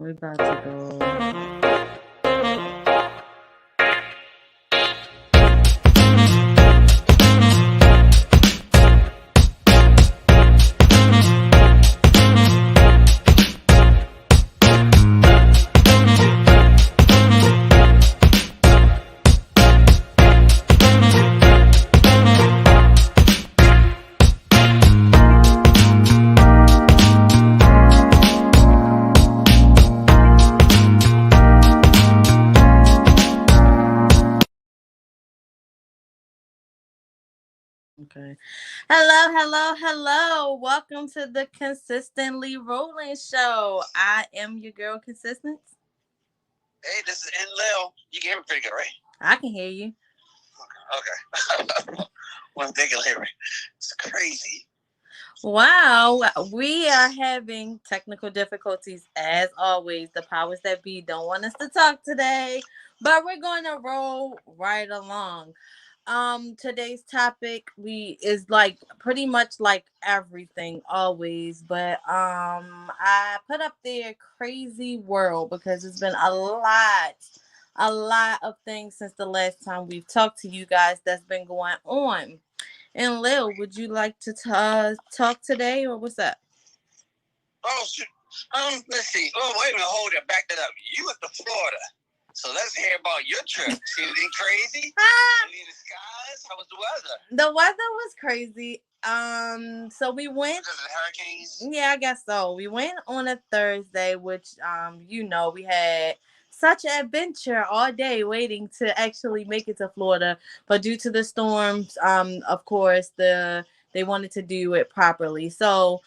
We about to go. Okay. Hello. Welcome to the Consistently Rolling Show. I am your girl, Consistent. Hey, this is N Lil. You can hear me pretty good, right? I can hear you. Okay. One thing you'll hear me. It's crazy. Wow, we are having technical difficulties as always. The powers that be don't want us to talk today, but we're going to roll right along. Today's topic we is like pretty much like everything always, but I put up there crazy world because it's been a lot of things since the last time we've talked to you guys that's been going on. And Lil, would you like to talk today, or what's up? Oh, shoot. Let's see. Oh, wait a minute. Hold it. Back that up. You went to Florida. So let's hear about your trip. See anything crazy? In the skies? How was the weather? The weather was crazy. So we went because of the hurricanes. Yeah, I guess so. We went on a Thursday, which we had such an adventure all day waiting to actually make it to Florida. But due to the storms, of course, they wanted to do it properly. So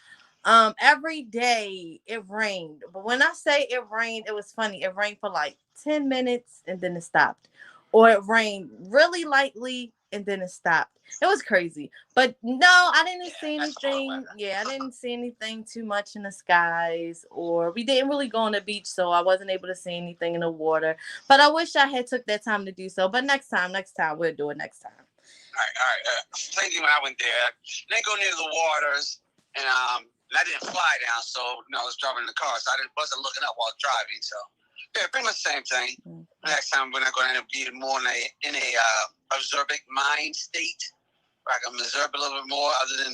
every day it rained. But when I say it rained, it was funny. It rained for like 10 minutes and then it stopped. Or it rained really lightly and then it stopped. It was crazy. But no, I didn't see anything. Yeah, I didn't see anything too much in the skies, or we didn't really go on the beach, so I wasn't able to see anything in the water. But I wish I had took that time to do so. But next time, we'll do it next time. All right. Same thing when I went there. Didn't go near the waters, and I didn't fly down, so I was driving in the car, so wasn't looking up while driving. So yeah, pretty much the same thing. Mm-hmm. Next time we're not going to be more in a observant mind state, where I can observe a little bit more, other than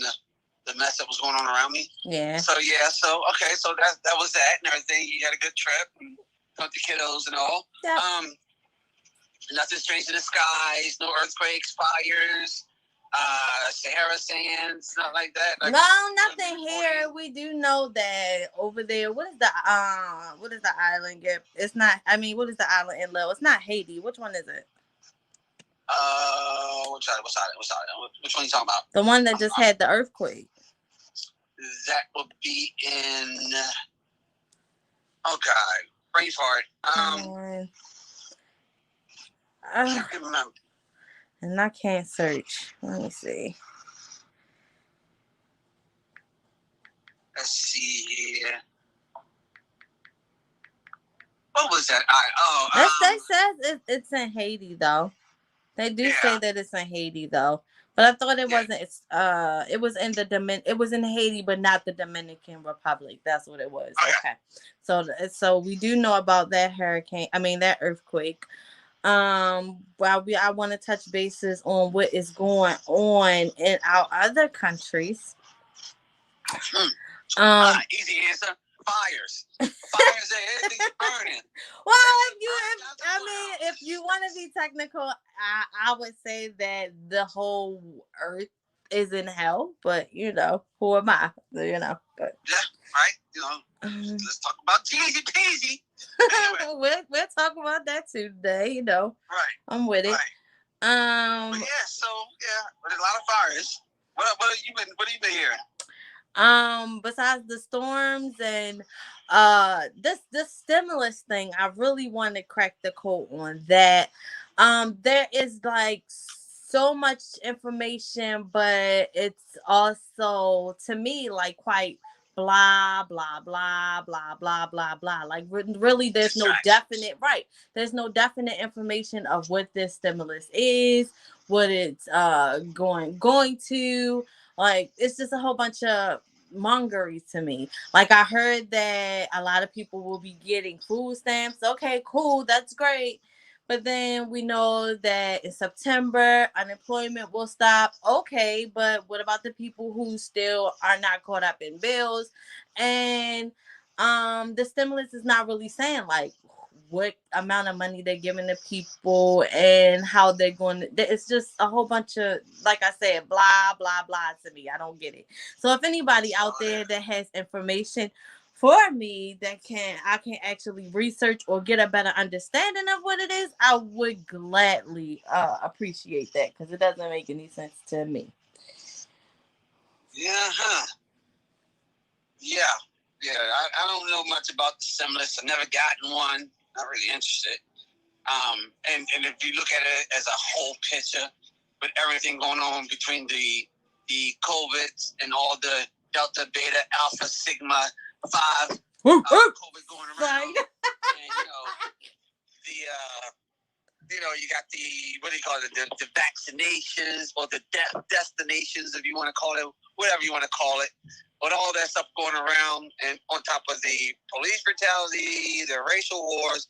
the mess that was going on around me. Yeah. So okay, so that was that and everything. You had a good trip, and talked to kiddos and all. Yeah. Nothing strange in the skies, no earthquakes, fires, Sahara sands, not like that. Like, no, nothing here. We do know that over there. What is the island? It's not. I mean, what is the island in Lil? It's not Haiti. Which one is it? Which one are you talking about? The one that just had the earthquake. That would be in. Oh God, brain fart. I can't remember. And I can't search. Let me see. Let's see here. What was that? They said it's in Haiti though. They do say that it's in Haiti though. But I thought it wasn't. It was in It was in Haiti, but not the Dominican Republic. That's what it was. Okay. So we do know about that hurricane. I mean that earthquake. I want to touch bases on what is going on in our other countries. Easy answer. Fires. Everything's burning. Well, if you want to be technical, I would say that the whole earth is in hell, but who am I? But yeah, right. Let's talk about easy peasy. Anyway. we'll talk about that too today. Right. I'm with it. But there's a lot of fires. What have you been hearing? Besides the storms and this stimulus thing, I really want to crack the code on that. There is like so much information, but it's also to me like quite blah blah blah blah blah blah blah. Like really, there's no definite There's no definite information of what this stimulus is, what it's going to. Like it's just a whole bunch of mongery to me. Like, I heard that a lot of people will be getting food stamps. Okay, cool, that's great. But then we know that in September unemployment will stop. Okay, but what about the people who still are not caught up in bills? And the stimulus is not really saying like what amount of money they're giving the people and how they're going to, it's just a whole bunch of, like I said, blah blah blah to me. I don't get it. So if anybody out there that has information for me that I can actually research or get a better understanding of what it is, I would gladly appreciate that, because it doesn't make any sense to me. Yeah, huh? Yeah. I don't know much about the stimulus. I've never gotten one. Not really interested. And if you look at it as a whole picture, with everything going on between the COVID and all the Delta, Beta, Alpha, Sigma, 5 COVID going around, and you got the, what do you call it, the vaccinations or the destinations, if you want to call it, whatever you want to call it. With all that stuff going around, and on top of the police brutality, the racial wars,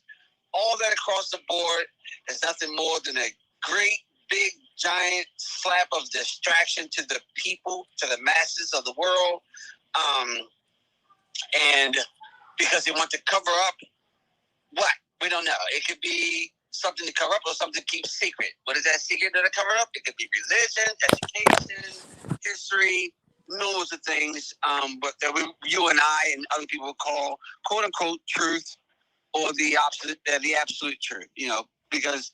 all that across the board is nothing more than a great, big, giant slap of distraction to the people, to the masses of the world. And because they want to cover up what? We don't know. It could be something to cover up or something to keep secret. What is that secret that I cover up? It could be religion, education, history, millions of things, but that you and I and other people call "quote unquote" truth, or the absolute truth. Because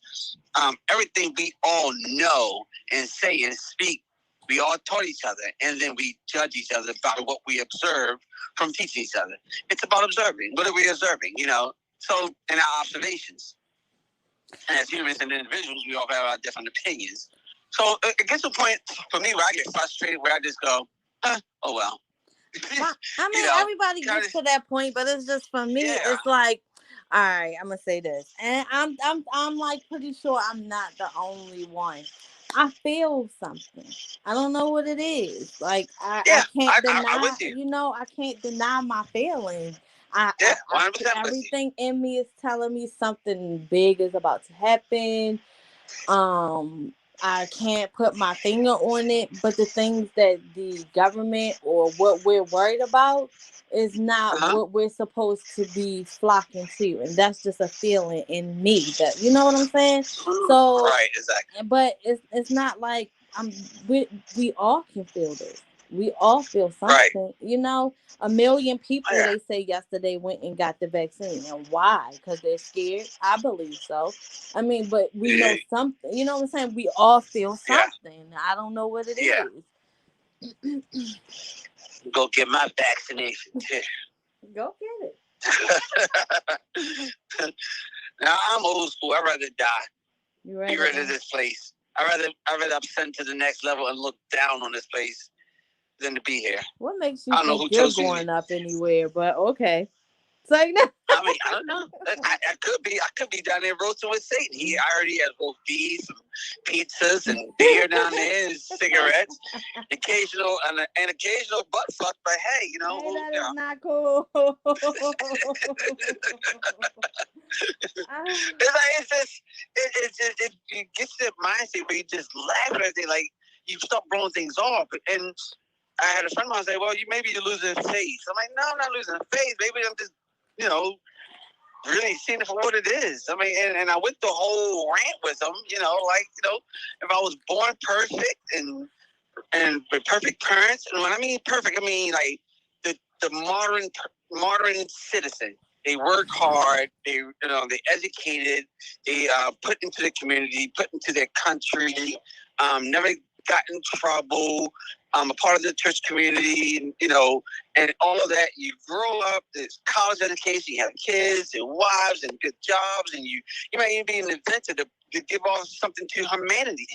everything we all know and say and speak, we all taught each other, and then we judge each other about what we observe from teaching each other. It's about observing. What are we observing? So in our observations, and as humans and individuals, we all have our different opinions. So it gets to a point for me where I get frustrated, where I just go, oh well. I mean, everybody gets to that point, but it's just, for me, it's like, all right, I'm gonna say this, and I'm like pretty sure I'm not the only one. I feel something. I don't know what it is. Like I can't deny. I can't deny my feelings. Everything in me is telling me something big is about to happen. I can't put my finger on it, but the things that the government or what we're worried about is not what we're supposed to be flocking to, and that's just a feeling in me. That, you know what I'm saying? So right, exactly. But it's not like we all can feel this. We all feel something. Right. A million people, they say, yesterday went and got the vaccine. And why? Because they're scared? I believe so. I mean, but we know something. You know what I'm saying? We all feel something. I don't know what it is. Go get my vaccination too. Go get it. Now, I'm old school. I'd rather die. Be rid of this place. I'd rather ascend to the next level and look down on this place than to be here. What makes you think you're going up anywhere? But okay. Like, I mean, I don't know. I could be down there roasting with Satan. I already has both beef, some pizzas, and beer down there, and cigarettes, occasional butt fuck. But hey, that is not cool. It gets to the mindset where you just laugh at everything, like you stop blowing things off. And I had a friend of mine say, "Well, maybe you're losing faith." I'm like, "No, I'm not losing faith. Maybe I'm just, really seeing it for what it is." I mean, and I went the whole rant with them, if I was born perfect and with perfect parents, and when I mean perfect, I mean like the modern citizen. They work hard. They educated. They put into the community, put into their country. Never got in trouble. A part of the church community, and all of that. You grow up, there's college education, you have kids and wives and good jobs, and you might even be an inventor to give off something to humanity.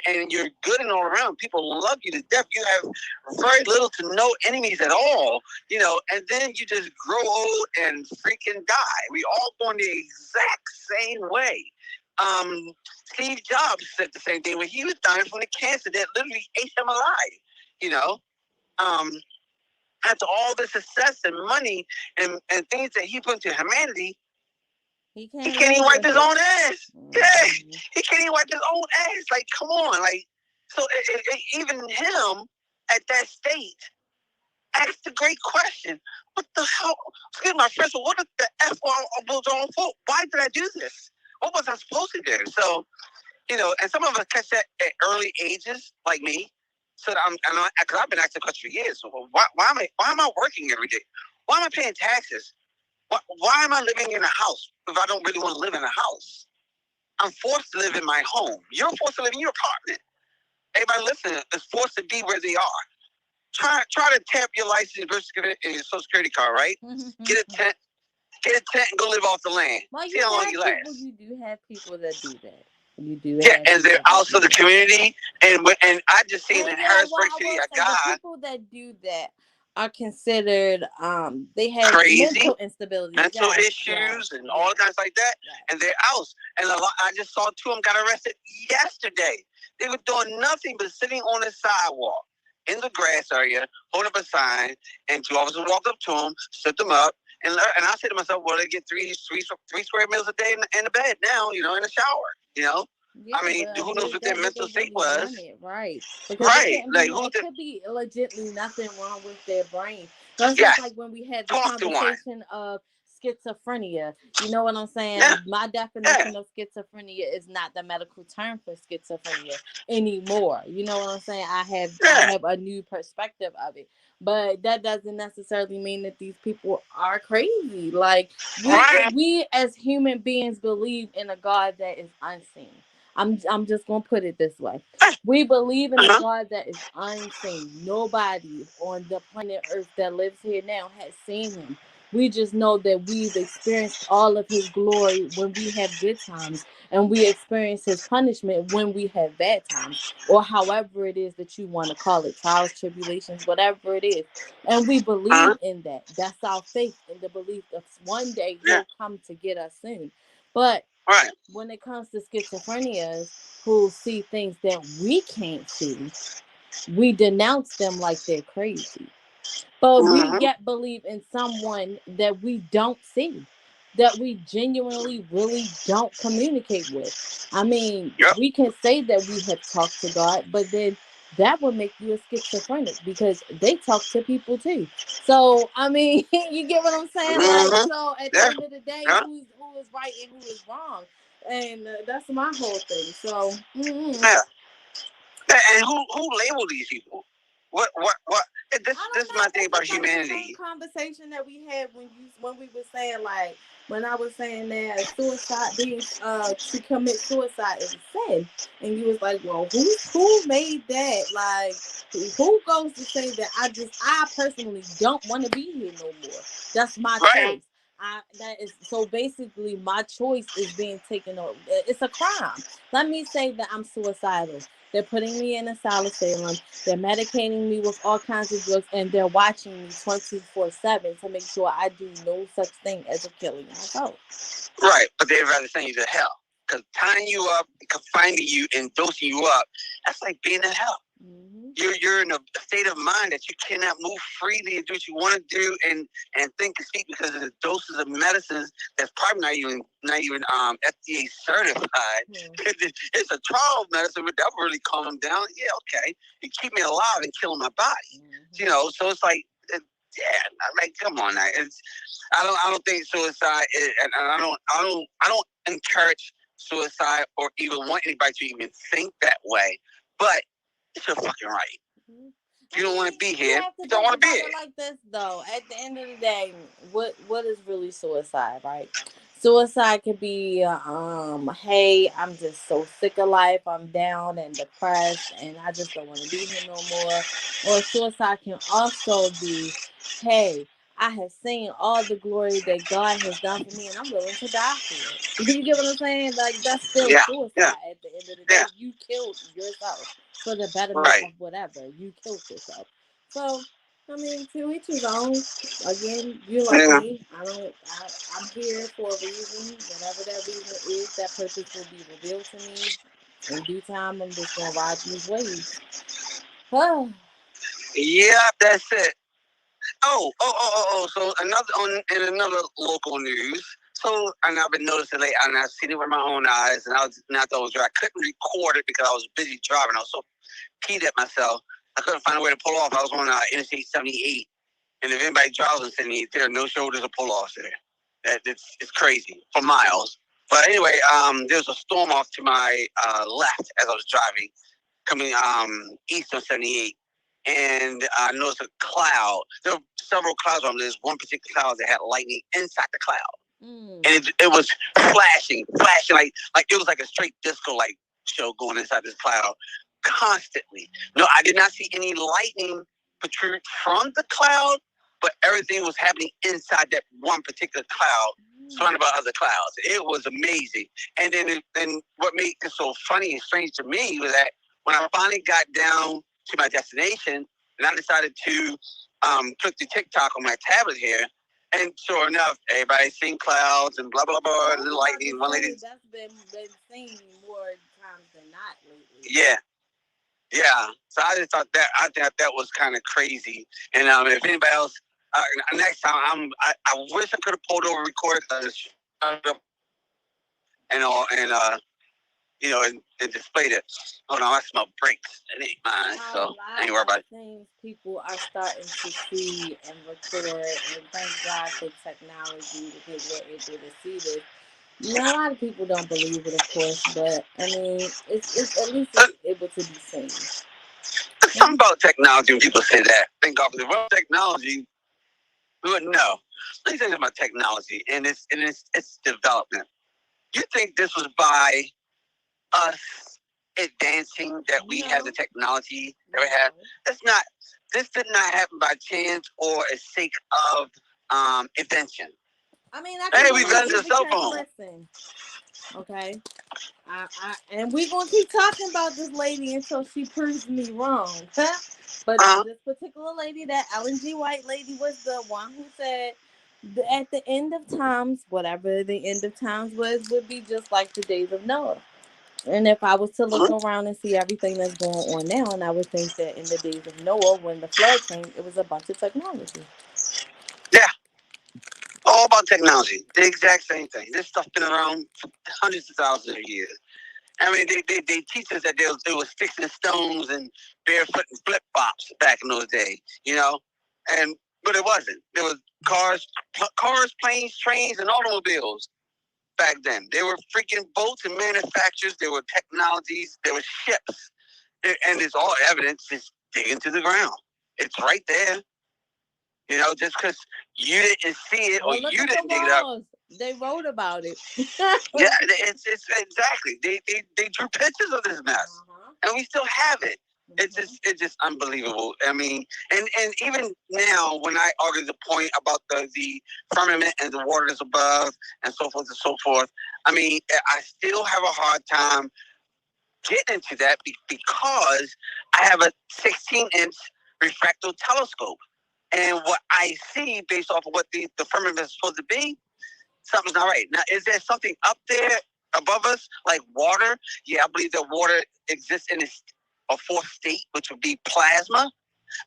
And you're good and all around. People love you to death. You have very little to no enemies at all, and then you just grow old and freaking die. We all born the exact same way. Steve Jobs said the same thing when he was dying from the cancer that literally ate him alive. after all the success and money and things that he put into humanity, he can't even wipe his own ass. Yeah, he can't even wipe his own ass. Like, come on, like, so even him at that state asked a great question. What the hell? Excuse my French, what the F was on for? Why did I do this? What was I supposed to do? So, you know, and some of us catch that at early ages, like me. So because I've been acting for years. So why am I working every day? Why am I paying taxes? Why am I living in a house if I don't really want to live in a house? I'm forced to live in my home. You're forced to live in your apartment. Everybody listening is forced to be where they are. Try to tap your license, birth certificate, and your social security card, right? Get a tent and go live off the land. Well, see how long you last. You do have people that do that. You do. Yeah, and they're also the community, and I just seen in Harrisburg City a guy. The people that do that are considered they have crazy, mental instability, mental issues, and all kinds like that, and they're out. And I just saw 2 of them got arrested yesterday. They were doing nothing but sitting on the sidewalk in the grass area, holding up a sign, and 2 officers walked up to them, stood them up, and I said to myself, well, they get three square meals a day in the bed now, you know, in the shower, you know. Yeah, I mean, who knows what their mental state was? Right. Like, it could be legitimately nothing wrong with their brain. That's just like when we had the conversation of schizophrenia. You know what I'm saying? Yeah. My definition of schizophrenia is not the medical term for schizophrenia anymore. You know what I'm saying? I have a new perspective of it. But that doesn't necessarily mean that these people are crazy. Like, we as human beings believe in a God that is unseen. I'm just gonna put it this way. We believe in a God that is unseen. Nobody on the planet Earth that lives here now has seen him. We just know that we've experienced all of his glory when we have good times, and we experience his punishment when we have bad times, or however it is that you want to call it, trials, tribulations, whatever it is. And we believe in that. That's our faith in the belief that one day he'll come to get us soon. But when it comes to schizophrenias who see things that we can't see, we denounce them like they're crazy. But we yet believe in someone that we don't see, that we genuinely really don't communicate with. I mean, we can say that we have talked to God, but then that would make you a schizophrenic because they talk to people too. So, I mean, you get what I'm saying? Like, so at the end of the day, who is right and who is wrong? And that's my whole thing. So, And who labeled these people? What? This is my thing about humanity. Conversation that we had when we were saying, like, when I was saying that suicide being to commit suicide is a sin, and you was like, well, who made that? Like, who goes to say that? I personally don't want to be here no more. That's my choice. That is so basically my choice is being taken over. It's a crime. Let me say that I'm suicidal. They're putting me in a asylum. They're medicating me with all kinds of drugs, and they're watching me 24/7 to make sure I do no such thing as a killing myself. Right, but they'd rather send you to hell because tying you up, confining you, and dosing you up, that's like being in hell. You're in a state of mind that you cannot move freely and do what you want to do and think and speak because of the doses of medicines that's probably not even FDA certified. It's a trial medicine, but that will really calm them down. Yeah, okay, you keep me alive and killing my body. You know, so it's like, come on now. I don't think suicide is, and I don't encourage suicide or even want anybody to even think that way, but it's your fucking right. You don't want to be here. You don't want to be here. Like this, though. At the end of the day, what is really suicide, right? Suicide could be, hey, I'm just so sick of life. I'm down and depressed, and I just don't want to be here no more. Or suicide can also be, hey, I have seen all the glory that God has done for me, and I'm willing to die for it. You get what I'm saying? Like, that's still suicide. At the end of the day, you killed yourself for the betterment of whatever. You killed yourself. So, I mean, to each his own. Again, you like me. I'm here for a reason. Whatever that reason is, that purpose will be revealed to me in due time. I'm just gonna ride these waves. Yeah, that's it. So in another local news. So, and I've been noticing late, and I've seen it with my own eyes, and I thought it was right. I couldn't record it because I was busy driving. I was so peed at myself. I couldn't find a way to pull off. I was on Interstate 78, and if anybody drives on 78, there are no shoulders or pull offs there. It's crazy for miles. But anyway, there was a storm off to my left as I was driving, coming east on 78. And I noticed a cloud. There were several clouds on this one particular cloud that had lightning inside the cloud. And it was flashing like it was like a straight disco light show going inside this cloud constantly. No, I did not see any lightning protrude from the cloud, but everything was happening inside that one particular cloud, surrounded by other clouds. It was amazing. And then what made it so funny and strange to me was that when I finally got down to my destination, and I decided to click the TikTok on my tablet here. And sure enough, everybody's seen clouds and blah, blah, blah, and lightning. One lady. That's been seen more times than not lately. Yeah. So I just thought that was kind of crazy. And if anybody else, next time, I wish I could have pulled over and recorded and displayed it. Oh no, I smell brakes. It ain't mine, so I ain't worried about it. Things people are starting to see and record, and thank God for technology because we're able to see this. You know, a lot of people don't believe it, of course, but I mean, it's at least it's able to be seen. Something about technology when people say that. Thank God for the world technology. We wouldn't know. Let me say something about technology and its development. You think this was by us advancing that we have the technology that we have? It's not. This did not happen by chance or a sake of invention. I mean, we've got the cell phone. Listen, okay, and we're gonna keep talking about this lady until she proves me wrong. Huh? But this particular lady, that Ellen G. White lady, was the one who said, at the end of times, whatever the end of times would be just like the days of Noah. And if I was to look around and see everything that's going on now, and I would think that in the days of Noah, when the flood came, it was a bunch of technology. Yeah. All about technology. The exact same thing. This stuff's been around for hundreds of thousands of years. I mean, they teach us that they was fixing stones and barefoot and flip-flops back in those days, but it wasn't. There was cars, planes, trains, and automobiles back then. There were freaking boats and manufacturers. There were technologies. There were ships. And it's all evidence. Just dig into the ground. It's right there. Just because you didn't see it or you didn't dig it up. They wrote about it. Yeah, it's exactly. They drew pictures of this mess, and we still have it. It's just unbelievable. I mean, and even now, when I argue the point about the firmament and the waters above and so forth and so forth, I mean, I still have a hard time getting into that because I have a 16-inch refractal telescope. And what I see based off of what the firmament is supposed to be, something's not right. Now, is there something up there above us, like water? Yeah, I believe that water exists in a fourth state, which would be plasma.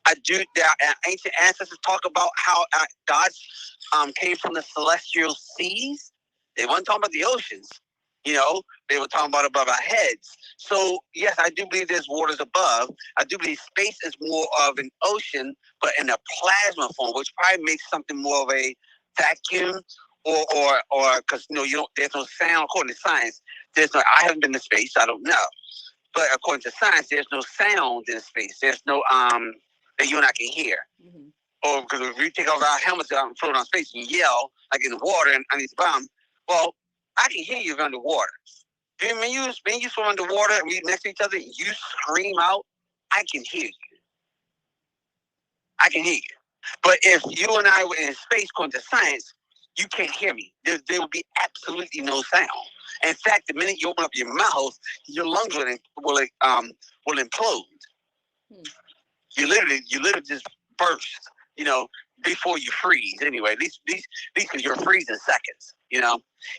Ancient ancestors talk about how gods came from the celestial seas. They weren't talking about the oceans. They were talking about above our heads. So, yes, I do believe there's waters above. I do believe space is more of an ocean, but in a plasma form, which probably makes something more of a vacuum or because, there's no sound. According to science, I haven't been to space, so I don't know. But according to science, there's no sound in space. There's no, that you and I can hear. Mm-hmm. Or because if we take off our helmets out and float on space and yell, like in the water and underneath the bottom, well, I can hear you underwater. When you swim underwater and we next to each other and you scream out, I can hear you. I can hear you. But if you and I were in space, according to science, you can't hear me. There would be absolutely no sound. In fact, the minute you open up your mouth, your lungs will implode. You literally just burst, before you freeze. Anyway, these because you're freezing seconds.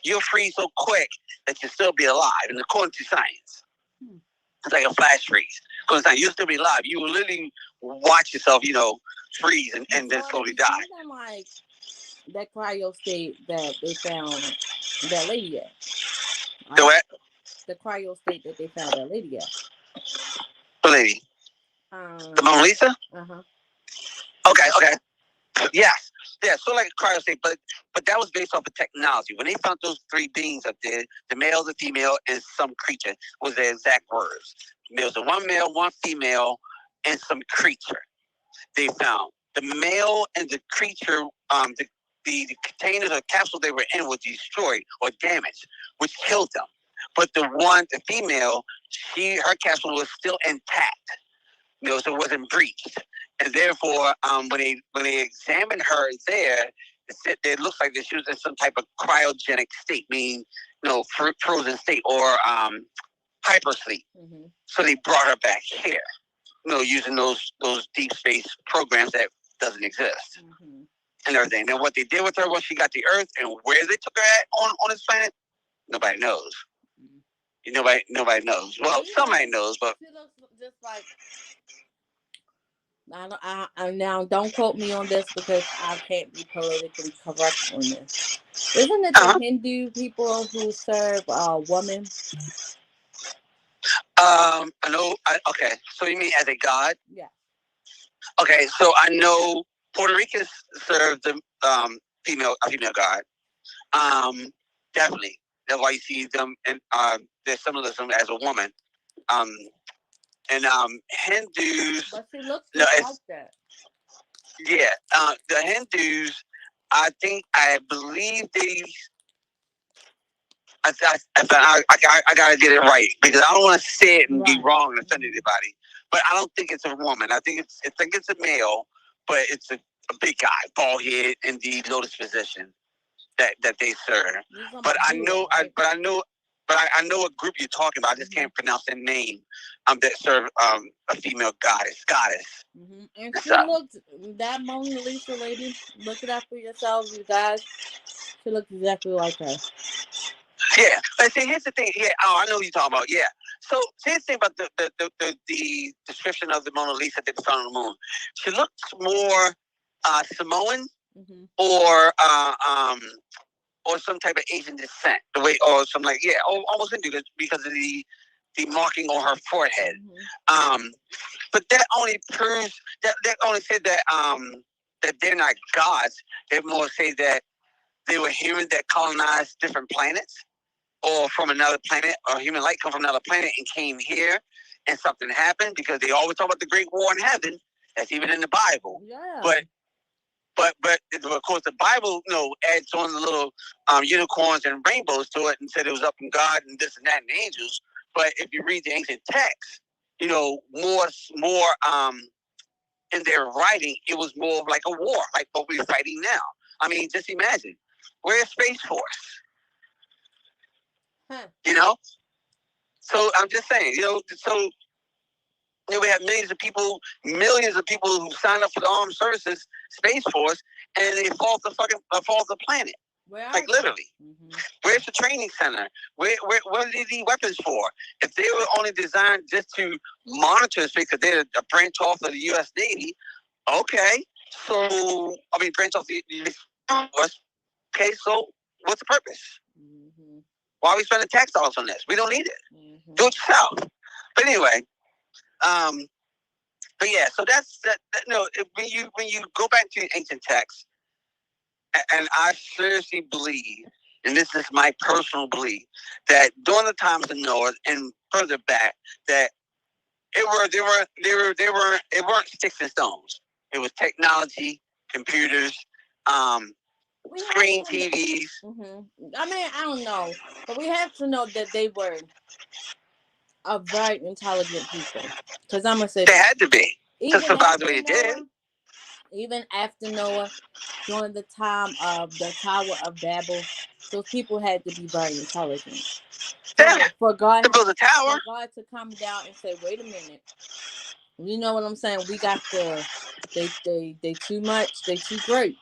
You'll freeze so quick that you'll still be alive. And according to science, it's like a flash freeze. According to science, you'll still be alive. You will literally watch yourself, freeze and then slowly die. Something like that cryo state that they found that lady at. Right? The what? The cryo state that they found that lady at. The lady. The Mona Lisa? Uh-huh. Okay. Yes. Yeah, so like a cryo state, but that was based off of technology. When they found those three beings up there, the male, the female, and some creature was their exact words. There was a one male, one female, and some creature. They found the male and the creature, the containers or capsule they were in was destroyed or damaged, which killed them. But the female, her capsule was still intact. So it wasn't breached, and therefore, when they examined her there, it looks like she was in some type of cryogenic state, meaning frozen state or hypersleep. Mm-hmm. So they brought her back here, using those deep space programs that doesn't exist, mm-hmm. and everything. Now, what they did with her once she got to Earth and where they took her at on this planet, nobody knows. Mm-hmm. Nobody knows. Well, somebody knows, but she looks just like. I now don't quote me on this because I can't be politically correct on this. Isn't it the Hindu people who serve women? I know. Okay, so you mean as a god? Yeah. Okay, so I know Puerto Ricans serve the female god. Definitely. That's why you see them, and there's symbolism as a woman. And Hindus. But she looks like that. Yeah, the Hindus. I believe they. I gotta get it right because I don't want to say it and be wrong and offend anybody. But I don't think it's a woman. I think it's a male, but it's a big guy, bald head, in the lotus position that they serve. But I know a group you're talking about. I just can't pronounce their name. That serve a female goddess. Mm-hmm. And she looked, that Mona Lisa lady. Look it up for yourselves, you guys. She looks exactly like her. Yeah, but see, here's the thing. Yeah, I know what you're talking about. Yeah. So here's the thing about the description of the Mona Lisa that they found on the moon. She looks more Samoan, mm-hmm. Or some type of Asian descent. The way, or some almost Indian because of the marking on her forehead. Mm-hmm. But that only proves that only said that that they're not gods. They more say that they were humans that colonized different planets, or from another planet, or human light come from another planet and came here, and something happened because they always talk about the Great War in heaven. That's even in the Bible. Yeah. But of course the Bible adds on the little unicorns and rainbows to it and said it was up from God and this and that and angels. But if you read the ancient texts, more in their writing, it was more of like a war, like what we're fighting now. I mean, just imagine, we're a space force. Huh. So I'm just saying, so we have millions of people who sign up for the armed services, Space Force, and they fall off the planet. Like literally. Mm-hmm. Where's the training center? What are these weapons for? If they were only designed just to monitor space, because they're a branch off of the U.S. Navy, okay. So branch off the U.S. Force. Okay, so what's the purpose? Mm-hmm. Why are we spending tax dollars on this? We don't need it. Mm-hmm. Do it yourself. But anyway. But yeah, so that's that. When you go back to ancient texts, and I seriously believe, and this is my personal belief, that during the times of Noah and further back, that it weren't sticks and stones. It was technology, computers, screen TVs. Mm-hmm. I don't know, but we have to know that they were a very intelligent people. Because I'm gonna say they had to be to survive the way they did. Even after Noah, during the time of the Tower of Babel, those people had to be very intelligent. Yeah. For God to build a tower, for God to come down and say, "Wait a minute, you know what I'm saying? We got they too much. They too great.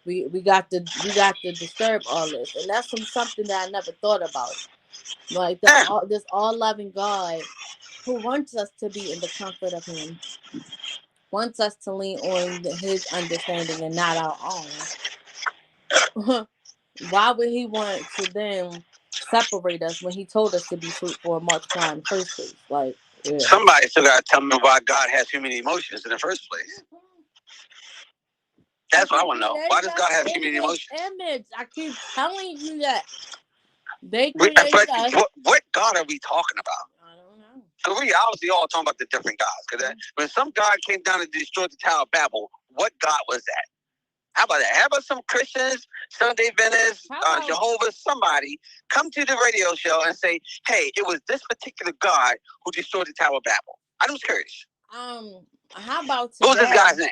We got to disturb all this, and that's something that I never thought about." Like this all-loving God who wants us to be in the comfort of Him, wants us to lean on his understanding and not our own. Why would he want to then separate us when he told us to be fruitful and multiply in the first place? Like, yeah. Somebody still got to tell me why God has human emotions in the first place. That's what I want to know. Why does God have human emotions? Image. I keep telling you that. They But created us. what God are we talking about? I don't know. So we obviously all talking about the different gods. Because when some God came down and destroyed the Tower of Babel, what God was that? How about that? How about some Christians, Sunday Adventists, Jehovah, somebody come to the radio show and say, hey, it was this particular God who destroyed the Tower of Babel. I'm just curious. How about today? What was this guy's name?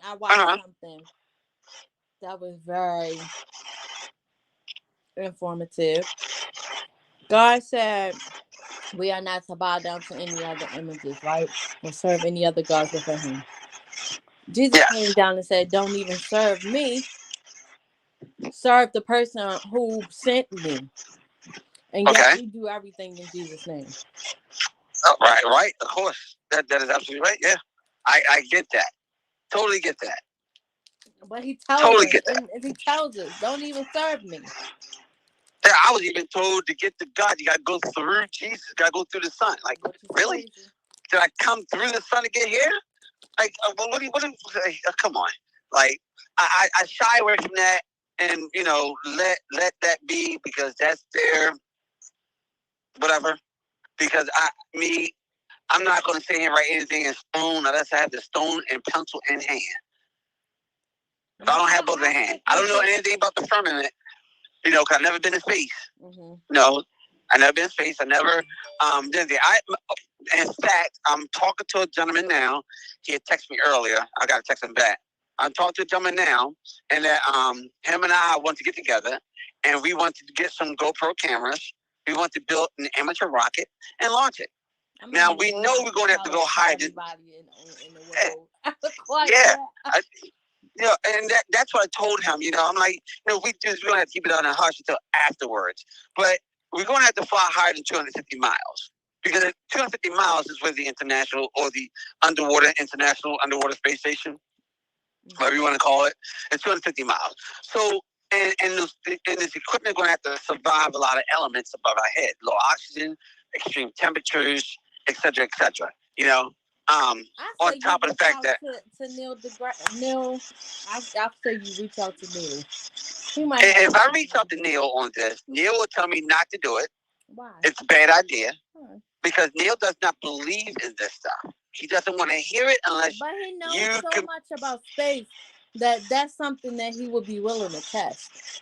I watched something that was very informative. God said we are not to bow down to any other images, right? Or serve any other gods before him. Jesus came down and said, don't even serve me. Serve the person who sent me. And yet we do everything in Jesus' name. Right. Of course. That is absolutely right. Yeah. I get that. Totally get that. But he tells us, and he tells us, don't even serve me. Yeah, I was even told to get to God, you got to go through Jesus. You got to go through the sun. Like, really? Crazy. Did I come through the sun to get here? Like, come on. Like, I shy away from that and, let that be because that's their whatever. Because I'm not going to sit here and write anything in stone unless I have the stone and pencil in hand. If I don't have both in hand. I don't know anything about the firmament, because I've never been in space. Mm-hmm. No, I've never been in space. I never did anything. In fact, I'm talking to a gentleman now. He had texted me earlier. I got to text him back. I'm talking to a gentleman now, and that him and I want to get together, and we want to get some GoPro cameras. We want to build an amateur rocket and launch it. Now, we know we're going to have to go higher. In the world. Yeah. And that's what I told him. I'm like, we're going to have to keep it on the hush until afterwards. But we're going to have to fly higher than 250 miles. Because 250 miles is where the international or the International Underwater Space Station, whatever you want to call it, it's 250 miles. So, and this equipment is going to have to survive a lot of elements above our head. Low oxygen, extreme temperatures, et cetera, on top of the fact that to Neil, I'll say you reach out to Neil. If I reach out to Neil on this, Neil will tell me not to do it. Why? It's a bad idea. Because Neil does not believe in this stuff. He doesn't want to hear it unless. But he knows so much about space that's something that he would be willing to test.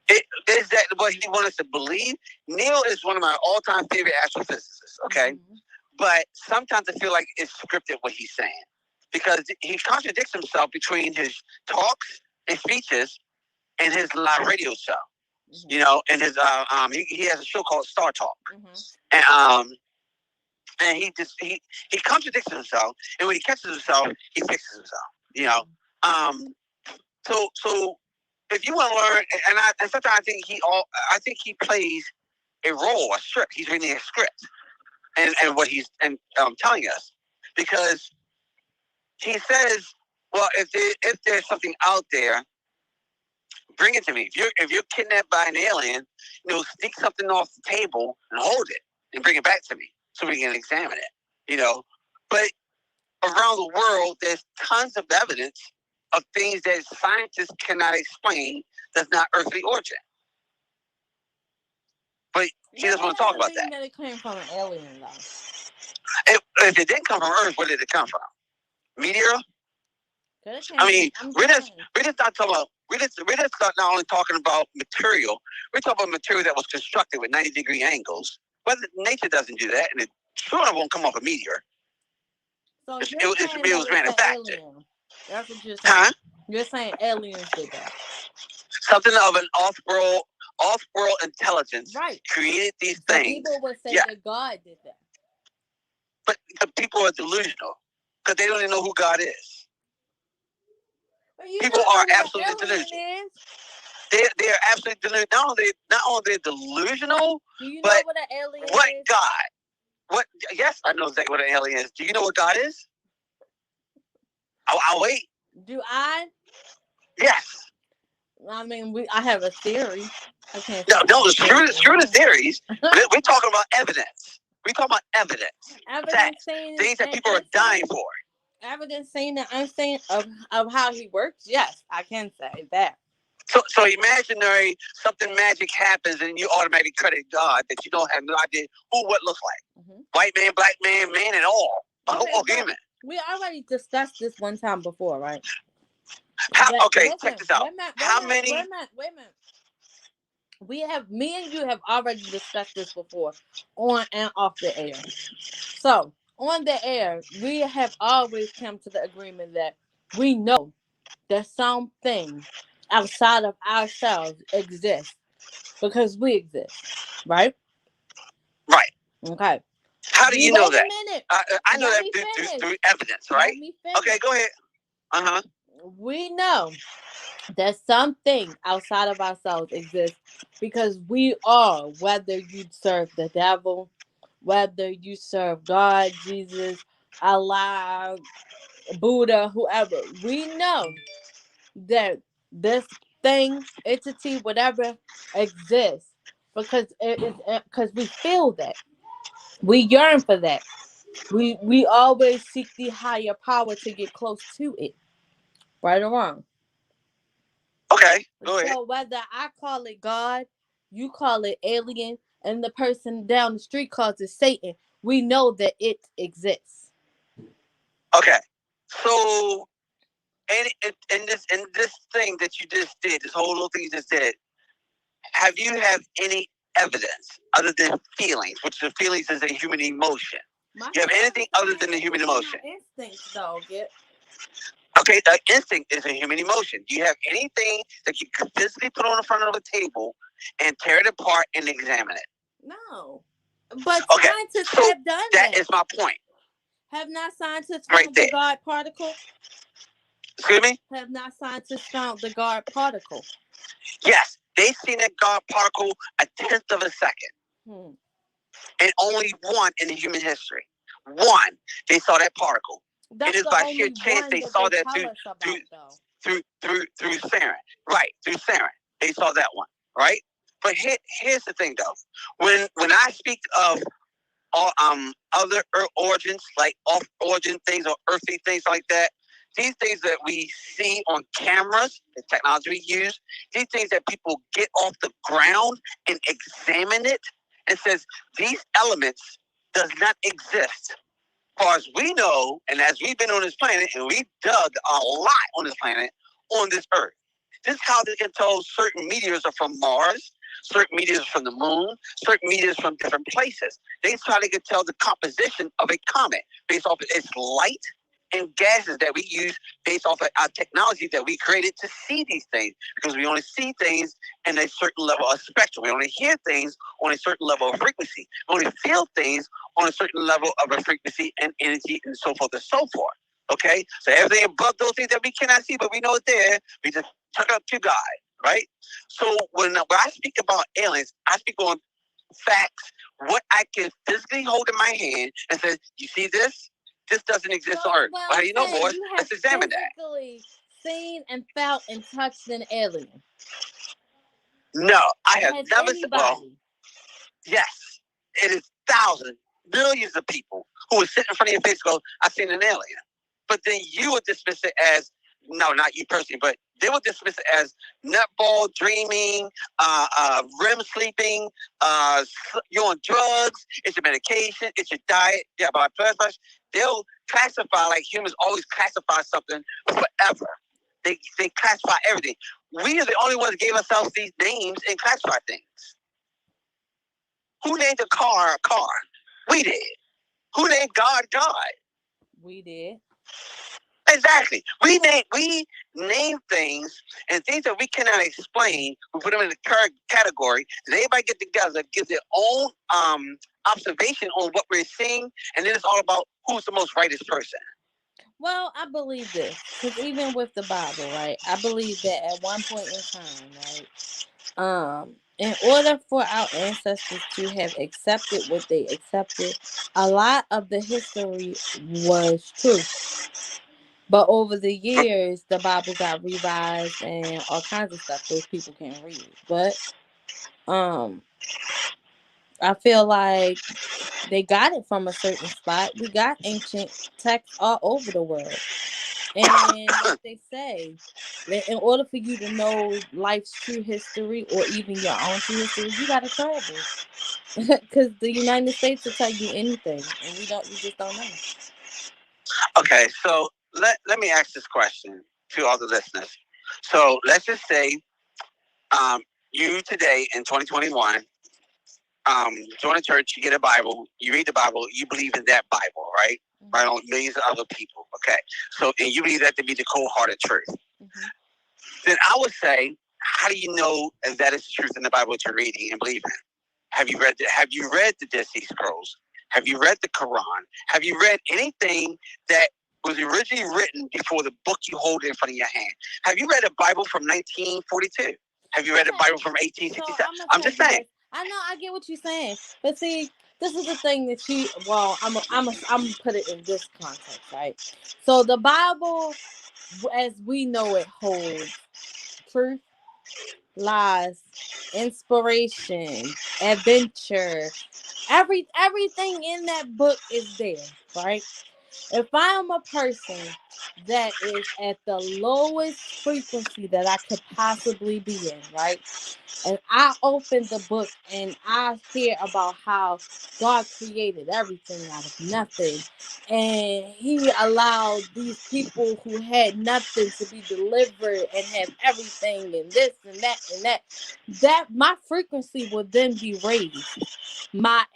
Is that what he wants us to believe? Neil is one of my all-time favorite astrophysicists. Okay. Mm-hmm. But sometimes I feel like it's scripted what he's saying because he contradicts himself between his talks and speeches and his live radio show. Mm-hmm. And his he has a show called Star Talk, mm-hmm. And he contradicts himself, and when he catches himself, he fixes himself. So if you want to learn, and sometimes I think he plays a role, a script. He's reading a script. And what he's telling us, because he says, well, if there's something out there, bring it to me. If you're kidnapped by an alien, sneak something off the table and hold it and bring it back to me so we can examine it. But around the world, there's tons of evidence of things that scientists cannot explain that's not earthly origin. But he doesn't want to talk about that. That it came from an alien, though. If it didn't come from Earth, where did it come from? Meteor? I mean, we're just not talking about. We're just not only talking about material. We're talking about material that was constructed with 90-degree angles. But nature doesn't do that, and it sure won't come off a meteor. So it was manufactured. That's what you're saying. Huh? You're saying aliens did that. Something of an off-world intelligence created these things. People would say that God did that. But the people are delusional because they don't even know who God is. People are absolutely delusional. They are absolutely delusional. Not only they're delusional, do you know but what an alien what is? God? What? Yes, I know exactly what an alien is. Do you know what God is? I'll wait. Do I? Yes. I mean, I have a theory. I can't No, say no, I'm saying screw the no. theories. We're talking about evidence. We're talking about evidence. Evidence Facts. saying Things that and people are dying for. evidence saying that I'm saying of how he works. Yes, I can say that. So imaginary something magic happens and you automatically credit God that you don't have no idea who what looks like. Mm-hmm. White man, black man, man and all. Okay, human. We already discussed this one time before, right? Okay, listen, check this out. How many? Wait a minute. Me and you have already discussed this before on and off the air. So on the air, we have always come to the agreement that we know that something outside of ourselves exists because we exist, right? Right. Okay. How do you know that? I know that through evidence, right? Okay, go ahead. We know that something outside of ourselves exists because we are, whether you serve the devil, whether you serve God, Jesus, Allah, Buddha, whoever, we know that this thing, entity, whatever exists because we feel that. We yearn for that. We always seek the higher power to get close to it. Right or wrong? Okay, go ahead. So whether I call it God, you call it alien, and the person down the street calls it Satan, we know that it exists. Okay, so in this thing that you just did, this whole little thing you just did, have you any evidence other than feelings, which the feelings is a human emotion? You have anything other than the human emotion? Instinct, though, get. Okay, the instinct is a human emotion. Do you have anything that you could physically put on the front of a table and tear it apart and examine it? No. But scientists have done that. That is my point. Have not scientists found the God particle? Excuse me? Have not scientists found the God particle? Yes. They've seen that God particle a tenth of a second. And only one in the human history. One. They saw that particle. It is by sheer chance they saw that through Saturn. Right, through Saturn. They saw that one, right? But here's the thing, though. When I speak of other origins, like off-origin things or earthly things like that, these things that we see on cameras, the technology we use, these things that people get off the ground and examine it and says, these elements does not exist. As far as we know, and as we've been on this planet, and we dug a lot on this planet, on this Earth. This is how they can tell certain meteors are from Mars, certain meteors are from the moon, certain meteors from different places. They try to tell the composition of a comet based off of its light and gases that we use based off of our technology that we created to see these things. Because we only see things in a certain level of spectrum. We only hear things on a certain level of frequency. We only feel things on a certain level of a frequency and energy and so forth and so forth. Okay? So everything above those things that we cannot see, but we know it's there, we just chuck it up to God, right? So when I speak about aliens, I speak on facts, what I can physically hold in my hand and say, you see this? This doesn't exist on Earth. Well, how do you know, boys? Let's examine that. Seen and felt and touched an alien. No, I have never seen. Well, yes, it is thousands, millions of people who would sit in front of your face and go, I've seen an alien. But then you would dismiss it as, no, not you personally, but they would dismiss it as nutball, dreaming, REM sleeping, you're on drugs, it's your medication, it's your diet, yeah, but they'll classify, like humans always classify something forever. They classify everything. We are the only ones that gave ourselves these names and classify things. Who named a car a car? We did. Who named God God? We did. Exactly. We name things and things that we cannot explain. We put them in the category. And everybody get together, give their own observation on what we're seeing, and then it's all about who's the most righteous person. Well, I believe this because even with the Bible, right? I believe that at one point in time, right, in order for our ancestors to have accepted what they accepted, a lot of the history was true. But over the years, the Bible got revised and all kinds of stuff. Those people can't read. But um, I feel like they got it from a certain spot. We got ancient texts all over the world. And like they say, that in order for you to know life's true history or even your own true history, you gotta travel. Because the United States will tell you anything, and we just don't know. Okay, so let me ask this question to all the listeners. So let's just say um, you today in 2021 join a church, you get a Bible, you read the Bible, you believe in that Bible, right? Mm-hmm. Right on millions of other people. Okay, so and you believe that to be the cold-hearted truth. Mm-hmm. Then I would say, how do you know that is the truth in the Bible that you're reading and believing? Have you read the Dead Sea Scrolls? Have you read the Quran? Have you read anything that was originally written before the book you hold in front of your hand? Have you read a Bible from 1942? Have you read a Bible from 1867? So I'm just saying. I know, I get what you're saying, but see, this is the thing that I'm put it in this context, right? So the Bible, as we know it, holds truth, lies, inspiration, adventure. Everything in that book is there, right? If I'm a person that is at the lowest frequency that I could possibly be in, right? And I open the book and I hear about how God created everything out of nothing. And he allowed these people who had nothing to be delivered and have everything and this and that and that. That my frequency will then be raised. But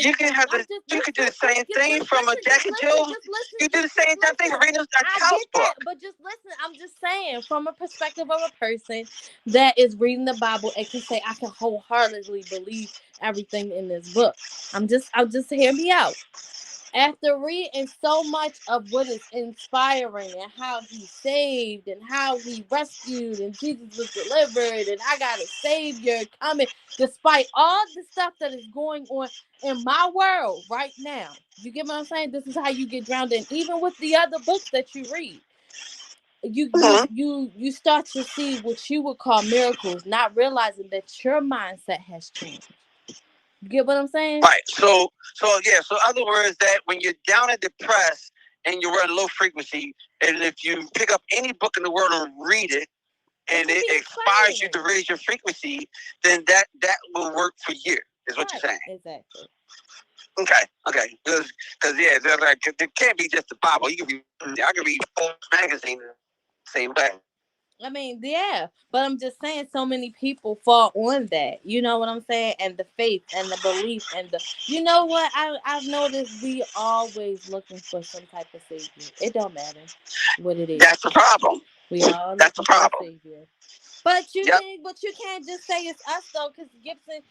you can have you could do the same thing from a Jack and Jill. You do the same thing reading a house book. But just listen, I'm just saying from a perspective of a person that is reading the Bible and can say I can wholeheartedly believe everything in this book. I'll just hear me out. After reading so much of what is inspiring and how he saved and how he rescued and Jesus was delivered and I got a savior coming, despite all the stuff that is going on in my world right now. You get what I'm saying? This is how you get drowned in. Even with the other books that you read, you start to see what you would call miracles, not realizing that your mindset has changed. You get what I'm saying? Right. So other words that when you're down and depressed and you're at low frequency, and if you pick up any book in the world and read it, and it inspires you to raise your frequency, then that will work for you. Is what you're saying? Exactly. Okay. Because like, it can't be just the Bible. I can read Forbes magazine the same way. I mean, yeah, but I'm just saying so many people fall on that. You know what I'm saying? And the faith and the belief and you know what? I've noticed we always looking for some type of savior. It don't matter what it is. That's the problem. We all looking for a savior. But you can't just say it's us though, because Gibson,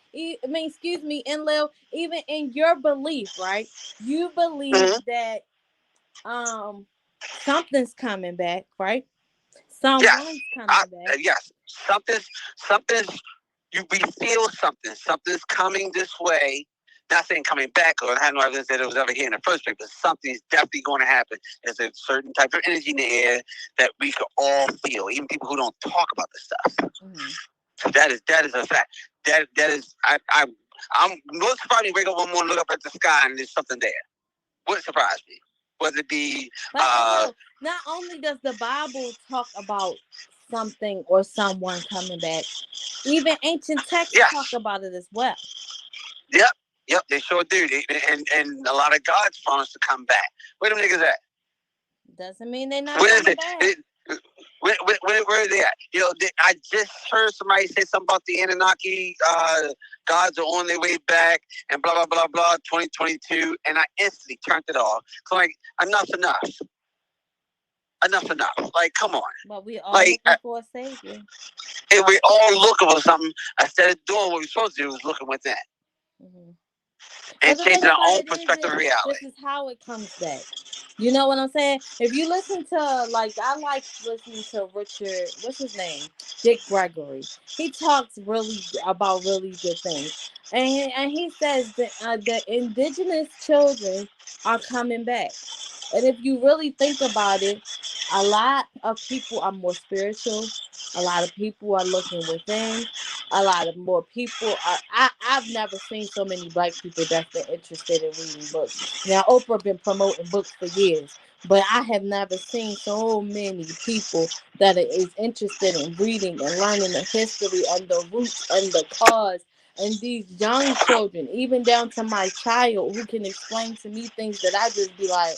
Enlil, even in your belief, right? You believe that something's coming back, right? Someone's coming back. Yes, something's. We feel something's coming this way. Not saying coming back, or I have no evidence that it was ever here in the first place, but something's definitely going to happen. There's a certain type of energy in the air that we can all feel, even people who don't talk about this stuff. Mm-hmm. So that is a fact. That is. I'm most surprised when you wake up one morning, look up at the sky, and there's something there. Wouldn't surprise me. Whether it be not only does the Bible talk about something or someone coming back, even ancient texts talk about it as well. Yep, they sure do. And a lot of God's promised to come back. Where them niggas at? Doesn't mean they're not coming back. Where are they at? I just heard somebody say something about the Anunnaki. Gods are on their way back, and blah blah blah blah. 2022, and I instantly turned it off. So like, enough's enough. Like, come on. But we all looking for a savior. And we all looking for something. Instead of doing what we're supposed to do, is looking within. Mm-hmm. And changing our own perspective of reality. This is how it comes back. You know what I'm saying? If you listen to, I like listening to Richard, what's his name? Dick Gregory. He talks about really good things. And he says that the indigenous children are coming back. And if you really think about it, A lot of people are more spiritual. A lot of people are looking within. A lot of more people are. I've never seen so many black people that's been interested in reading books. Now Oprah been promoting books for years, but I have never seen so many people that is interested in reading and learning the history and the roots and the cause. And these young children, even down to my child, who can explain to me things that I just be like,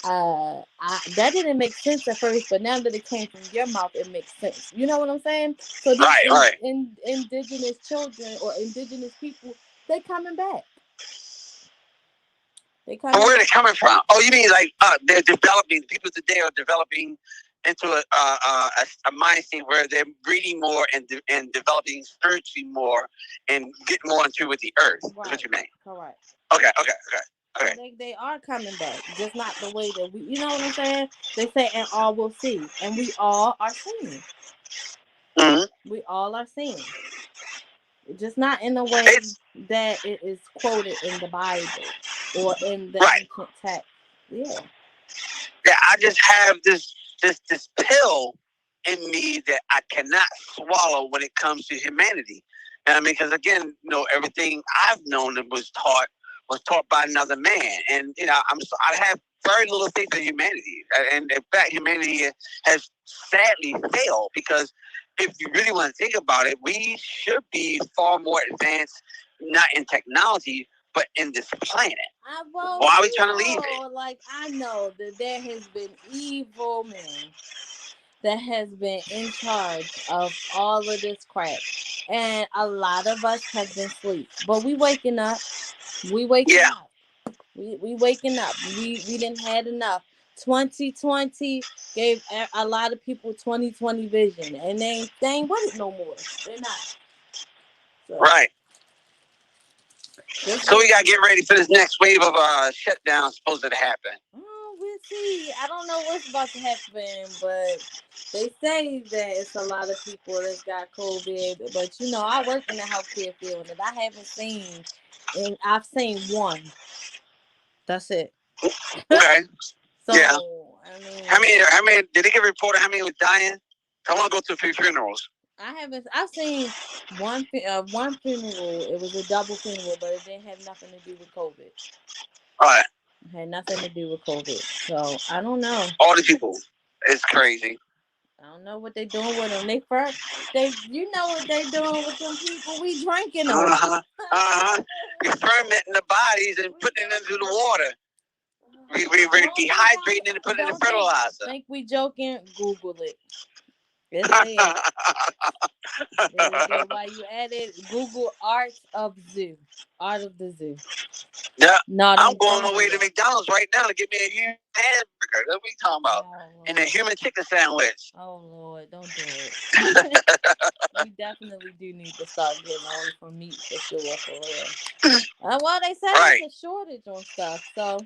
that didn't make sense at first, but now that it came from your mouth, it makes sense. You know what I'm saying? So these Right. indigenous children or indigenous people, they coming back. They But coming where are back. they coming from? Oh, you mean like they're developing? People today are developing into a mindset where they're reading more and developing spiritually more and getting more into with the earth. Right. That's what you mean? Correct. Okay. They are coming back, just not the way that we. You know what I'm saying? They say, "And all will see," and we all are seeing. Mm-hmm. We all are seeing. Just not in the way that it is quoted in the Bible or in the ancient text. Yeah. Yeah, I just have this pill in me that I cannot swallow when it comes to humanity. And I mean, because again, everything I've known and was taught by another man, and I have very little faith in humanity, and in fact, humanity has sadly failed because if you really want to think about it, we should be far more advanced, not in technology, but in this planet. Why are we trying to leave it? Like, I know that there has been evil men that has been in charge of all of this crap. And a lot of us have been asleep. But we waking up. We waking up. We waking up. We didn't had enough. 2020 gave a lot of people 2020 vision. And they ain't with it no more. They're not. So. Right. So we gotta get ready for this next wave of shutdown supposed to happen. Oh, we'll see. I don't know what's about to happen, but they say that it's a lot of people that's got COVID. But I work in the healthcare field, and I haven't seen, and I've seen one. That's it. Okay. So yeah. I mean, how many did they get reported? How many was dying? I want to go to a few funerals. I've seen one funeral. It was a double funeral, but it didn't have nothing to do with COVID. All right. It had nothing to do with COVID. So I don't know. All the people. It's crazy. I don't know what they doing with them. You know what they doing with them people. We drinking them. We fermenting the bodies and putting them into the water. We're dehydrating and putting it in fertilizer. Think we joking? Google it. It's there. While you at it, Google Art of the Zoo. Yeah. No, I'm going away to McDonald's right now to get me a human hamburger. That's what we talking about. And a human chicken sandwich. Oh Lord, don't do it. We definitely do need to start getting away from meat for sure, for real. Well, they say there's a shortage on stuff, so.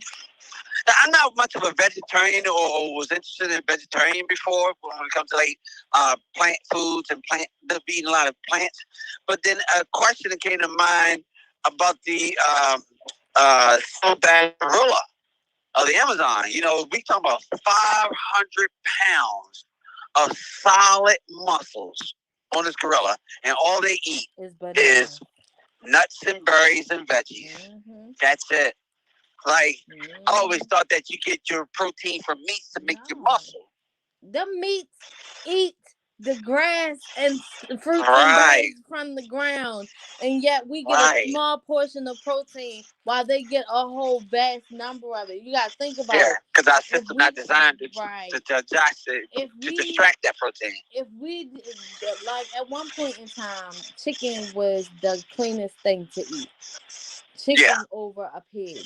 I'm not much of a vegetarian or was interested in vegetarian before when it comes to like plant foods and eating a lot of plants. But then a question that came to mind about the silverback gorilla of the Amazon. We talking about 500 pounds of solid muscles on this gorilla, and all they eat is nuts and berries and veggies. Mm-hmm. That's it. Like, I always thought that you get your protein from meats to make your muscle. The meats eat the grass and fruits and berries from the ground, and yet we get a small portion of protein while they get a whole vast number of it. You got to think about it. Because our system not designed to distract that protein. If we, like, at one point in time, chicken was the cleanest thing to eat. Chicken over a pig.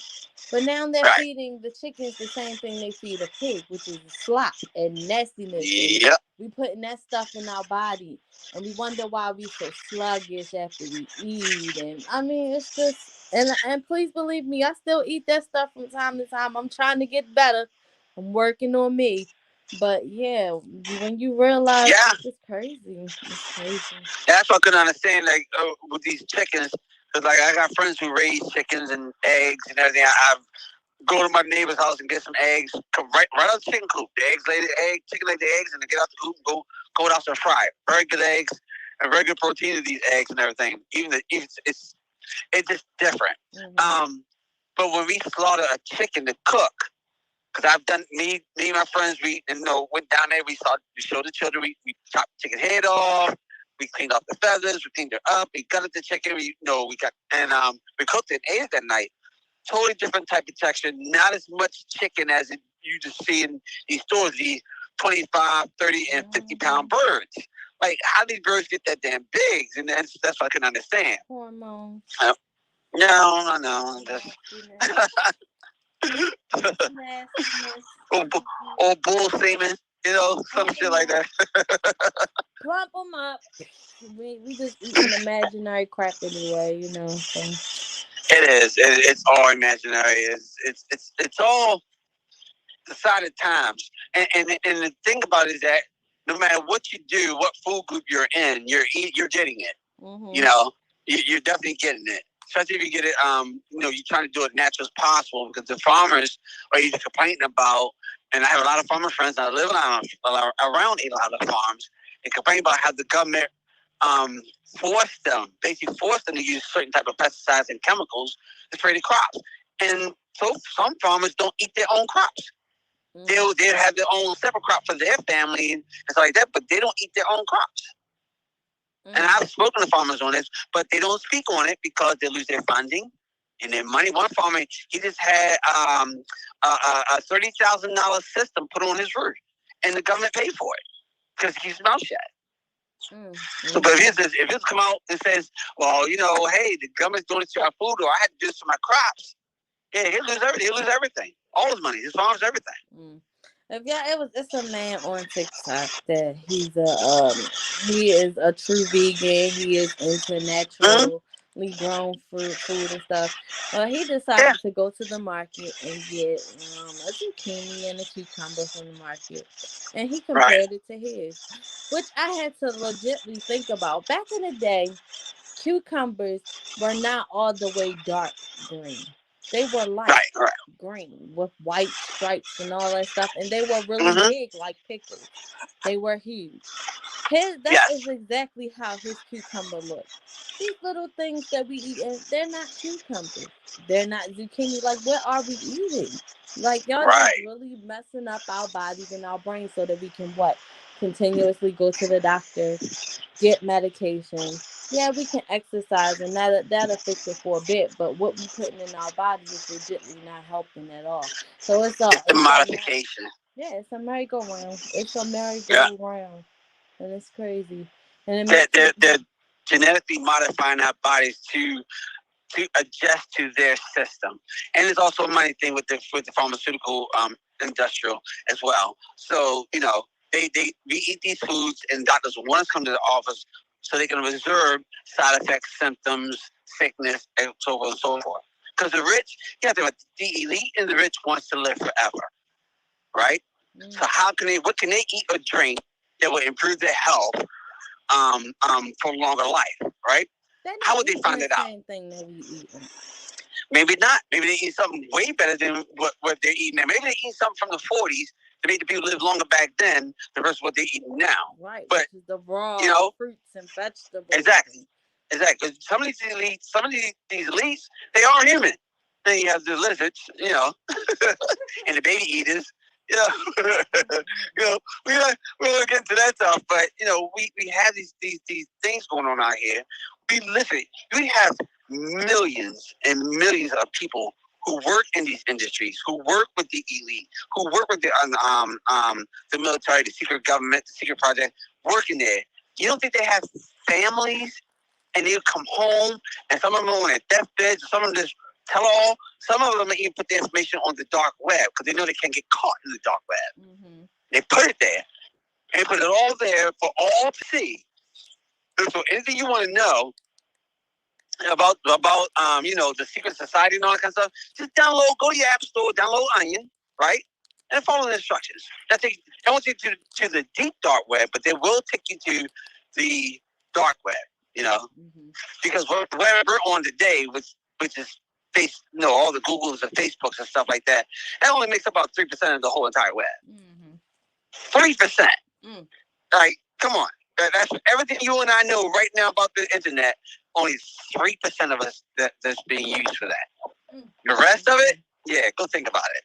But now they're feeding the chickens the same thing they feed a pig, which is slop and nastiness. Yep. We putting that stuff in our body, and we wonder why we so sluggish after we eat. And I mean, it's just, and please believe me, I still eat that stuff from time to time. I'm trying to get better. I'm working on me. But yeah, when you realize it's crazy. It's crazy. That's what I couldn't understand, like, with these chickens. Because, like, I got friends who raise chickens and eggs and everything. go to my neighbor's house and get some eggs. Come right out of the chicken coop. The eggs lay the egg, chicken lay the eggs, and then get out the coop and go out and fry it. Very good eggs and very good protein in these eggs and everything. Even it's just different. Mm-hmm. But when we slaughter a chicken to cook, because I've done me and my friends, we went down there. We showed the children. We chopped the chicken head off. We cleaned off the feathers. We cleaned it up. We gutted the chicken. We cooked it and ate it that night. Totally different type of texture. Not as much chicken as you just see in these stores. These 25, 30, and 50-pound birds. Like, how do these birds get that damn big? And that's what I couldn't understand. Hormones. No. or bull semen, some shit like that. Plump them up. We just eating imaginary crap anyway, So. It is. It's all imaginary. It's all decided times. And the thing about it is that no matter what you do, what food group you're in, you're getting it. Mm-hmm. You're definitely getting it. Especially if you get it, you're trying to do it natural as possible, because the farmers are either complaining about, and I have a lot of farmer friends that live around a lot of farms, and complain about how the government forced them to use certain type of pesticides and chemicals to spray the crops. And so some farmers don't eat their own crops. Mm-hmm. They'll have their own separate crop for their family and stuff like that, but they don't eat their own crops. Mm-hmm. And I've spoken to farmers on this, but they don't speak on it because they lose their funding and their money. One farmer, he just had a $30,000 system put on his roof, and the government paid for it because he keeps his mouth shut. Mm-hmm. So, but if it's come out and says, well, hey, the government's doing it to our food, or I had to do this to my crops, yeah, he'll lose everything. He'll lose everything, all his money, his farms, everything. Mm. It's a man on TikTok that he is a true vegan. He is into naturally grown food and stuff. He decided to go to the market and get a zucchini and a cucumber from the market, and he compared it to his, which I had to legitimately think about. Back in the day, cucumbers were not all the way dark green. They were light green with white stripes and all that stuff, and they were really big, like pickles. They were huge. That is exactly how his cucumber looked. These little things that we eat, they're not cucumbers. They're not zucchini. Like, what are we eating? Like, y'all just really messing up our bodies and our brains so that we can continuously go to the doctor, get medication. Yeah, we can exercise, and that'll fix it for a bit. But what we putting in our body is legitimately not helping at all. So it's a modification. It's a merry-go-round. It's a merry-go-round, and it's crazy. And they're genetically modifying our bodies to adjust to their system, and it's also a money thing with the pharmaceutical industrial as well. So we eat these foods, and doctors want us to come to the office so they can observe side effects, symptoms, sickness, and so on and so forth. Because the rich, the elite and the rich wants to live forever, right? Mm. So what can they eat or drink that will improve their health for longer life, right? How would they find it out? Same thing that we eat. Maybe not. Maybe they eat something way better than what they're eating now. Maybe they eat something from the 40s to make the people live longer back then versus what they eat now. Right. But which is the raw fruits and vegetables. Exactly. Some of these elites, they are human. Then you have the lizards, and the baby eaters. We're gonna get into that stuff, but we have these things going on out here. We have millions and millions of people who work in these industries, who work with the elite, who work with the military, the secret government, the secret project, working there. You don't think they have families, and they come home, and some of them are on their deathbeds, some of them just tell all. Some of them even put the information on the dark web because they know they can't get caught in the dark web. Mm-hmm. They put it there, and put it all there for all to see. And so anything you want to know about the secret society and all that kind of stuff, just go to your app store, download Onion, right? And follow the instructions. That won't take you to the deep dark web, but they will take you to the dark web, because where we're on today, which is all the Googles and Facebooks and stuff like that. That only makes up about 3% of the whole entire web. 3%. Like, come on. That's everything you and I know right now about the internet. Only 3% of us that's being used for that. The rest of it, yeah, go think about it.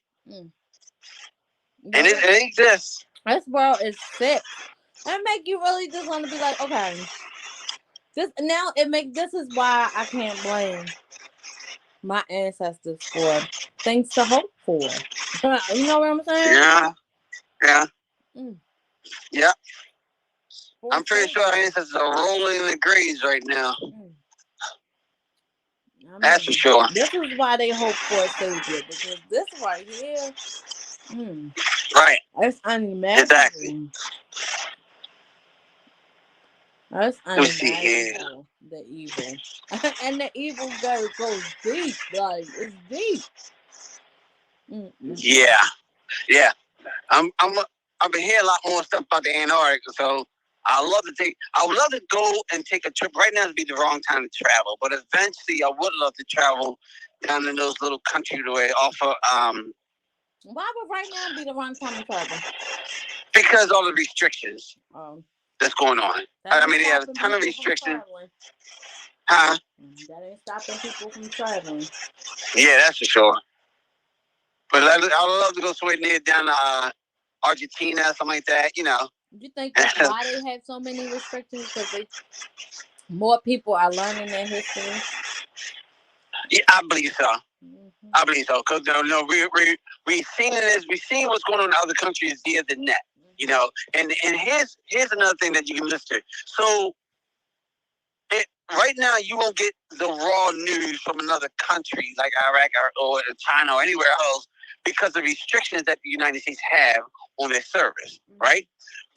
And it exists. This world is sick. That make you really just want to be like, okay. This is why I can't blame my ancestors for things to hope for. You know what I'm saying? Yeah. Yeah. I'm pretty sure our ancestors are rolling in the graves right now. That's for sure. This is why they hope for a savior, because this right here, right, it's unimaginable. Exactly. That's unimaginable. The evil, and the evil goes deep. Like, it's deep. Yeah. I've been hearing a lot more stuff about the Antarctica, so I would love to go and take a trip. Right now would be the wrong time to travel, but eventually I would love to travel down in those little countries away off of Why would right now be the wrong time to travel? Because all the restrictions that's going on. I mean, they have a ton of restrictions. Huh? That ain't stopping people from traveling. Yeah, that's for sure. But I would love to go somewhere near down to Argentina, something like that, you know. You think that's why they have so many restrictions? Because more people are learning their history? Yeah, I believe so. I believe so. Because we've seen what's going on in other countries via the net, you know. And here's another thing that you can listen to. So right now you won't get the raw news from another country like Iraq or China or anywhere else because of restrictions that the United States have on their servers, right?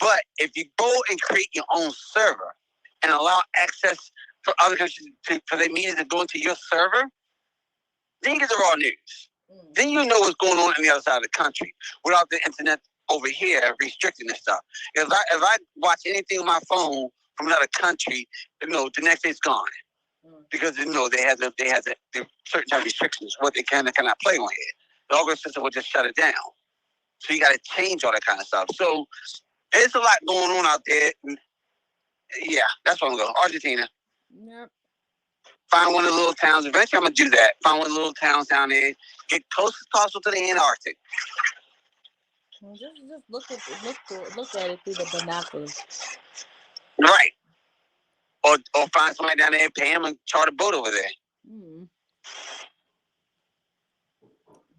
But if you go and create your own server and allow access for other countries for their media to go into your server, then you get the raw news. Then you know what's going on the other side of the country without the internet over here restricting this stuff. If I watch anything on my phone from another country, the next day it's gone because they have the certain type of restrictions what they can and cannot play on here. The organ system will just shut it down. So you got to change all that kind of stuff. So there's a lot going on out there. Yeah, that's where I'm going. Argentina. Yep. Find one of the little towns. Eventually, I'm going to do that. Find one of the little towns down there. Get close as possible to the Antarctic. Well, just look at it through the binoculars. Right. Or find somebody down there and pay them and charter a boat over there.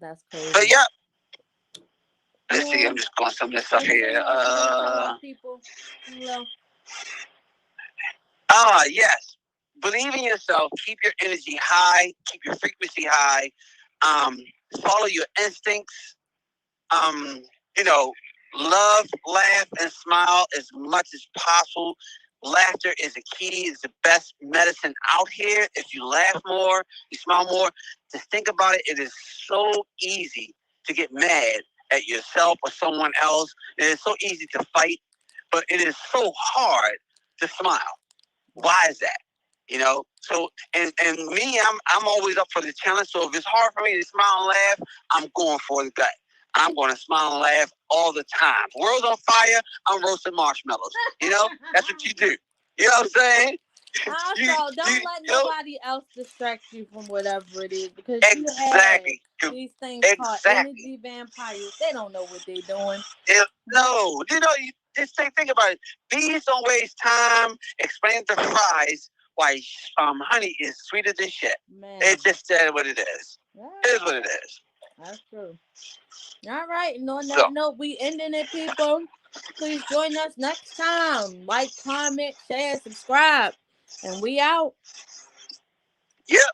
That's crazy. But yeah. Let's see. I'm just going some of this stuff here. People. Yes. Believe in yourself. Keep your energy high. Keep your frequency high. Follow your instincts. Love, laugh, and smile as much as possible. Laughter is a key. It's the best medicine out here. If you laugh more, you smile more. Just think about it. It is so easy to get mad at yourself or someone else. It is so easy to fight, but it is so hard to smile. Why is that? So and me, I'm always up for the challenge. So if it's hard for me to smile and laugh, I'm going for the gut. I'm going to smile and laugh all the time. World's on fire, I'm roasting marshmallows. That's what you do. You know what I'm saying? Also, don't let nobody else distract you from whatever it is, because exactly. You have these things called energy vampires. They don't know what they're doing. No, you just think about it. Bees don't waste time explaining the fries why honey is sweeter than shit. Man. It's just what it is. Yeah. It is what it is. That's true. All right, and on that note, we ending it, people. Please join us next time. Like, comment, share, subscribe. And we out. Yep.